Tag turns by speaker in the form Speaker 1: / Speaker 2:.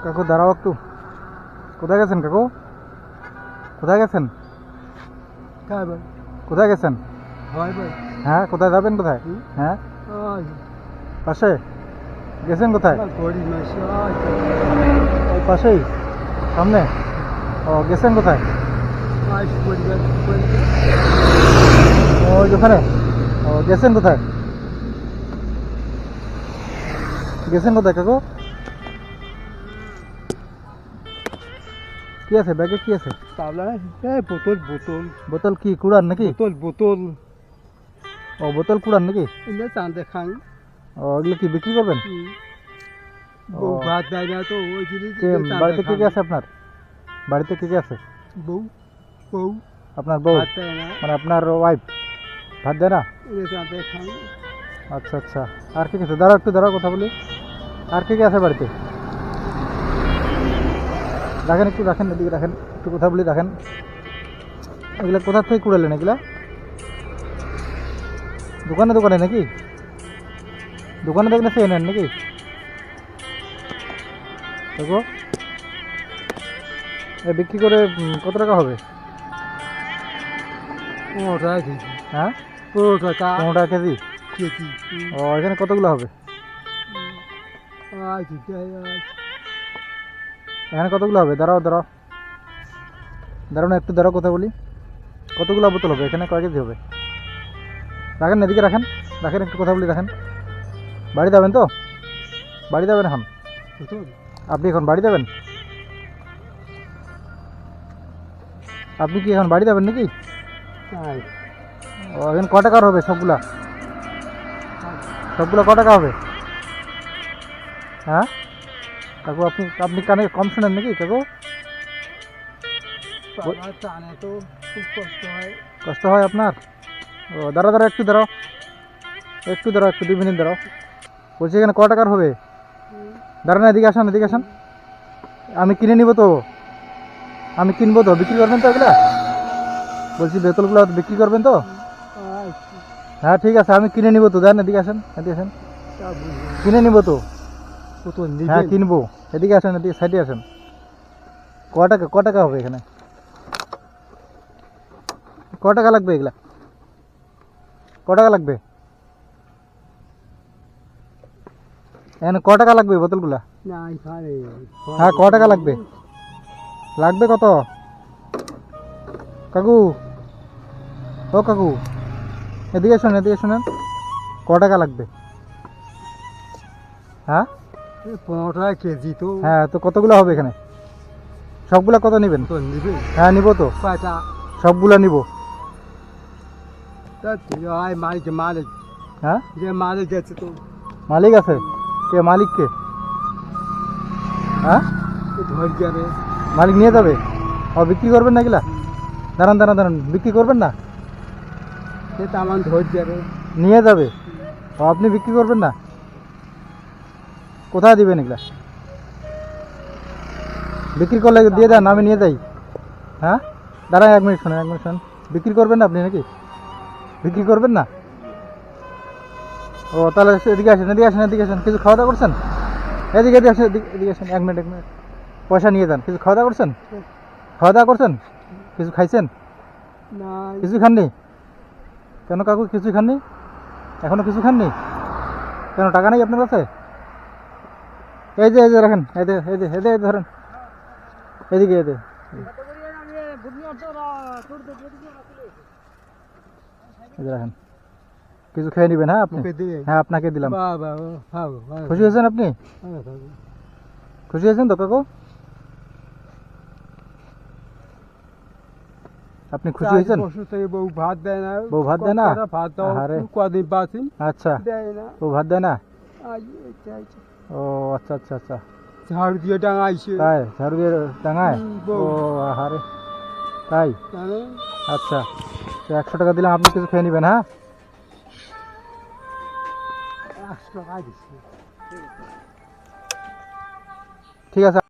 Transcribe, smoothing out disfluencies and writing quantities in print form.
Speaker 1: কাকু দাঁড়াও একটু। কোথায় গেছেন কাকু? কোথায় গেছেন? কোথায় গেছেন? হ্যাঁ, কোথায় যাবেন? কোথায়? হ্যাঁ, পাশে গেছেন কোথায়? ওই পাশেই, সামনে। ও, গেছেন কোথায়? ওই ওখানে। ও, গেছেন কোথায়? গেছেন কোথায় কাকু? কি আছে ব্যাগে? কি আছে?
Speaker 2: বোতল বোতল
Speaker 1: বোতল কি কুড়ান নাকি?
Speaker 2: বোতল বোতল
Speaker 1: ও, বোতল কুড়ান নাকি?
Speaker 2: চাঁদে খাই।
Speaker 1: ও, এগুলো কি বিক্রি করবেন?
Speaker 2: বউ ভাত দেয় না তো ওই জিনিস
Speaker 1: বাড়িতে কে কে আছে আপনার? বাড়িতে কে কে আছে?
Speaker 2: বউ বউ
Speaker 1: আপনার বউ
Speaker 2: ভাত দেয় না,
Speaker 1: মানে আপনার ওয়াইফ ভাত দেয় না?
Speaker 2: চাঁদে খাই।
Speaker 1: আচ্ছা আচ্ছা, আর কে কে আছে? দাঁড়াও একটু, দাঁড়াও, কথা বলি। আর কে কে আছে বাড়িতে? রাখেন একটু, রাখেন, এদিকে রাখেন, একটু কথা বলি, রাখেন। এগুলা কোথা থেকে কুড়ালেন এগুলা? দোকানে দোকানে নাকি? দোকানে দোকানে খেয়ে নেন নাকি? দেখো, বিক্রি করে কত টাকা হবে?
Speaker 2: 15 টাকা কেজি।
Speaker 1: হ্যাঁ,
Speaker 2: 15 টাকা
Speaker 1: 15 টাকা কেজি।
Speaker 2: কেজি।
Speaker 1: ও, এখানে কতগুলো হবে? এখানে কতগুলো হবে? দাঁড়াও দাঁড়াও, দাঁড়াও না একটু, দাঁড়াও, কথা বলি। কতগুলো বোতল হবে এখানে? কয় কেজি হবে? রাখেন, এদিকে রাখেন, রাখেন, একটু কথা বলি, রাখেন। বাড়ি যাবেন তো? বাড়ি যাবেন এখন? আপনি এখন বাড়ি যাবেন? আপনি কি এখন বাড়ি যাবেন নাকি? ও, এখন ক টাকার হবে সবগুলা? সবগুলা ক টাকা হবে? হ্যাঁ কাকু, আপনি আপনি কানে কম শোনেন নাকি কাকু?
Speaker 2: টানে তো খুব কষ্ট হয়।
Speaker 1: কষ্ট হয় আপনার? ও, দাঁড়াও দাঁড়াও, একটু দাঁড়াও, একটু দাঁড়াও, একটু 2 মিনিট দাঁড়াও। বলছি এখানে ক টাকার হবে? দাঁড়ান, এদিকে আসেন, এদিকে আসেন। আমি কিনে নিব তো, আমি কিনবো তো। বিক্রি করবেন তো এগুলা? বলছি বোতলগুলো বিক্রি করবেন তো? হ্যাঁ ঠিক আছে, আমি কিনে নিব তো। দেন, এদিকে আসেন, এদিকে আসেন। কিনে নিব তো। হ্যাঁ কিনবো। এদিকে আসেন, এদিকে সাইডে আসেন। ক টাকা হবে এখানে? ক টাকা লাগবে এগুলা? ক টাকা লাগবে এখানে? ক টাকা লাগবে বোতলগুলা? হ্যাঁ, ক টাকা লাগবে? লাগবে কত কাকু? ও কাকু, এদিকে শোনেন, এদিকে শোনেন। ক টাকা লাগবে? হ্যাঁ
Speaker 2: 15 টাকা কেজি তো।
Speaker 1: হ্যাঁ, তো কতগুলো হবে এখানে? সবগুলা কত নেবেন?
Speaker 2: তো নিবে
Speaker 1: হ্যাঁ নিব তো,
Speaker 2: কয়টা?
Speaker 1: সবগুলা নিব।
Speaker 2: মালিক মালিক
Speaker 1: হ্যাঁ,
Speaker 2: যে মালিক আছে তো
Speaker 1: মালিক আছে? কে মালিক? কে? হ্যাঁ,
Speaker 2: ধর যাবে।
Speaker 1: মালিক নিয়ে যাবে? ও, বিক্রি করবেন না এগুলা? দাঁড়ান দাঁড়ান দাঁড়ান, বিক্রি করবেন না?
Speaker 2: সে তো আমার ধর যাবে।
Speaker 1: নিয়ে যাবে? ও, আপনি বিক্রি করবেন না? কোথায় দিবেন এগুলা? বিক্রি করলে দিয়ে দেন, আমি নিয়ে যাই। হ্যাঁ, দাঁড়ান 1 মিনিট শোনেন, 1 মিনিট শোনেন। বিক্রি করবেন না আপনি নাকি? বিক্রি করবেন না? ও, তাহলে এদিকে আসেন, এদিকে আসেন, এদিকে আসেন। কিছু খাওয়া দাওয়া করছেন? এদিকে এদিকে আসেন, এদিকে আসেন। 1 মিনিট, 1 মিনিট। পয়সা নিয়ে যান। কিছু খাওয়া দাওয়া করছেন? খাওয়া দাওয়া করছেন? কিছু খাইছেন?
Speaker 2: না
Speaker 1: কিছু খাননি? কেন কাকু, কিছু খাননি? এখনো কিছু খাননি? কেন, টাকা নেই আপনার কাছে? এই যে, এই যে রাখেন, এই যে, এই যে, এই যে, এই যে ধরেন, এদিকে, এদিকে, এই যে রাখেন। কিছু খেয়ে নেবেন? হ্যাঁ আপনি? হ্যাঁ, আপনাকে দিলাম। খুশি হয়েছেন আপনি? খুশি হয়েছেন তো কাকু? আপনি খুশি হয়েছেন?
Speaker 2: বউ ভাত দেয় না।
Speaker 1: বউ ভাত দেয় না?
Speaker 2: ভাত দাও
Speaker 1: আরে,
Speaker 2: কদিন বাসি
Speaker 1: আচ্ছা,
Speaker 2: দেয় না।
Speaker 1: বউ ভাত দেয় না? ও, আচ্ছা আচ্ছা আচ্ছা,
Speaker 2: ঝাড়ু দিয়ে ডাঙাইছে।
Speaker 1: তাই? ঝাড়ু দিয়ে টাঙায়?
Speaker 2: বউ।
Speaker 1: ও, আরে, তাই? আচ্ছা, তো 100 টাকা দিলাম, আপনি কিছু খেয়ে নেবেন। হ্যাঁ,
Speaker 2: 100 টাকা দিচ্ছে।
Speaker 1: ঠিক আছে।